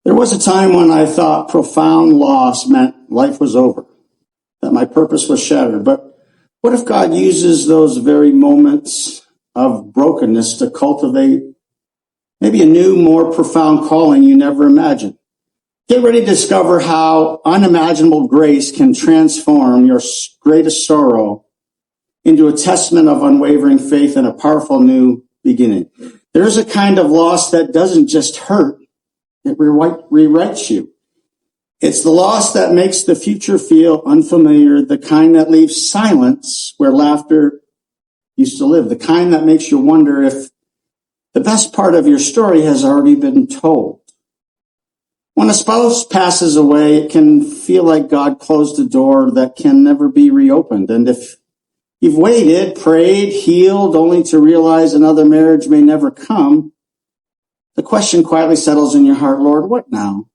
There was a time when I thought profound loss meant life was over, that my purpose was shattered. But what if God uses those very moments of brokenness to cultivate maybe a new, more profound calling you never imagined? Get ready to discover how unimaginable grace can transform your greatest sorrow into a testament of unwavering faith and a powerful new beginning. There's a kind of loss that doesn't just hurt, it rewrites you. It's the loss that makes the future feel unfamiliar, the kind that leaves silence where laughter used to live, the kind that makes you wonder if the best part of your story has already been told. When a spouse passes away, it can feel like God closed a door that can never be reopened. And if you've waited, prayed, healed, only to realize another marriage may never come, the question quietly settles in your heart, Lord, what now?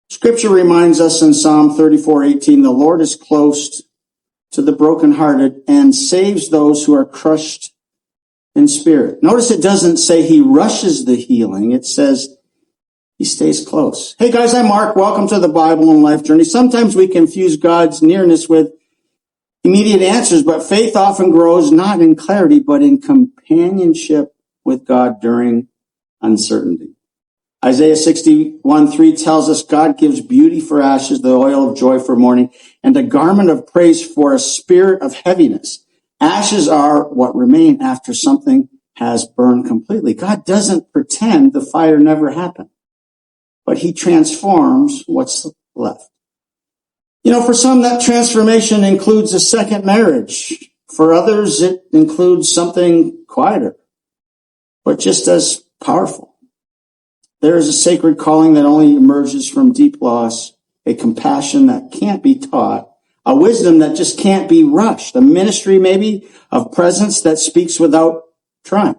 Scripture reminds us in Psalm 34:18, the Lord is close to the brokenhearted and saves those who are crushed in spirit. Notice it doesn't say he rushes the healing. It says he stays close. Hey guys, I'm Mark. Welcome to the Bible and Life Journey. Sometimes we confuse God's nearness with immediate answers, but faith often grows not in clarity, but in companionship with God during uncertainty. Isaiah 61:3 tells us God gives beauty for ashes, the oil of joy for mourning, and a garment of praise for a spirit of heaviness. Ashes are what remain after something has burned completely. God doesn't pretend the fire never happened, but he transforms what's left. You know, for some, that transformation includes a second marriage. For others, it includes something quieter, but just as powerful. There is a sacred calling that only emerges from deep loss, a compassion that can't be taught, a wisdom that just can't be rushed, a ministry maybe of presence that speaks without trying.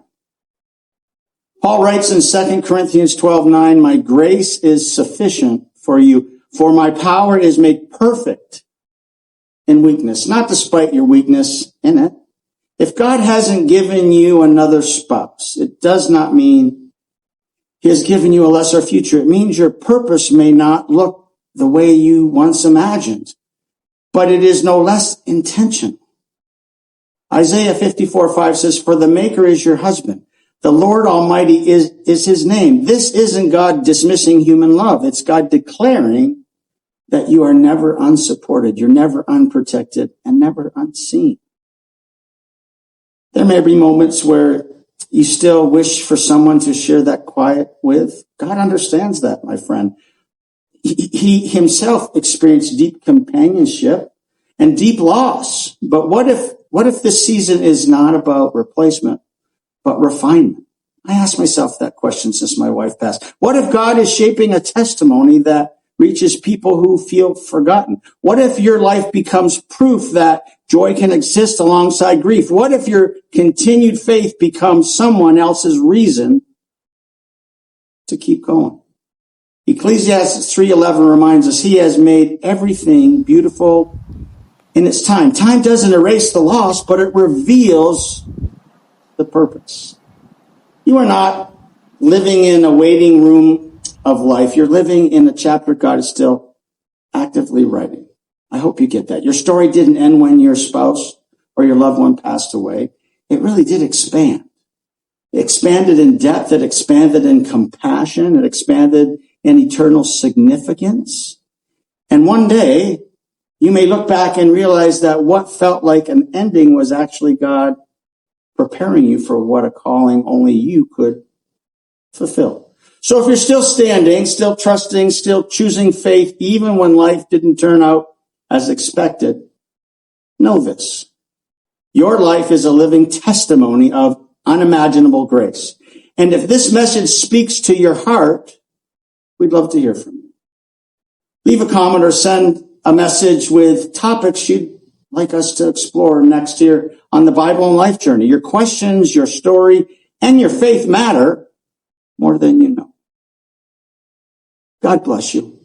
Paul writes in 2 Corinthians 12:9, my grace is sufficient for you, for my power is made perfect in weakness, not despite your weakness in it. If God hasn't given you another spouse, it does not mean he has given you a lesser future. It means your purpose may not look the way you once imagined, but it is no less intentional. Isaiah 54:5 says, for the Maker is your husband. The Lord Almighty is his name. This isn't God dismissing human love. It's God declaring that you are never unsupported, you're never unprotected, and never unseen. There may be moments where you still wish for someone to share that quiet with. God understands that, my friend. He himself experienced deep companionship and deep loss. But what if this season is not about replacement, but refinement? I ask myself that question since my wife passed. What if God is shaping a testimony that reaches people who feel forgotten? What if your life becomes proof that joy can exist alongside grief? What if your continued faith becomes someone else's reason to keep going? Ecclesiastes 3:11 reminds us he has made everything beautiful in its time. Time doesn't erase the loss, but it reveals the purpose. You are not living in a waiting room of life. You're living in a chapter God is still actively writing. I hope you get that. Your story didn't end when your spouse or your loved one passed away. It really did expand. It expanded in depth. It expanded in compassion. It expanded in eternal significance. And one day, you may look back and realize that what felt like an ending was actually God preparing you for what a calling only you could fulfill. So if you're still standing, still trusting, still choosing faith, even when life didn't turn out as expected, know this. Your life is a living testimony of unimaginable grace. And if this message speaks to your heart, we'd love to hear from you. Leave a comment or send a message with topics you'd like us to explore next year on the Bible and Life Journey. Your questions, your story, and your faith matter more than you know. God bless you.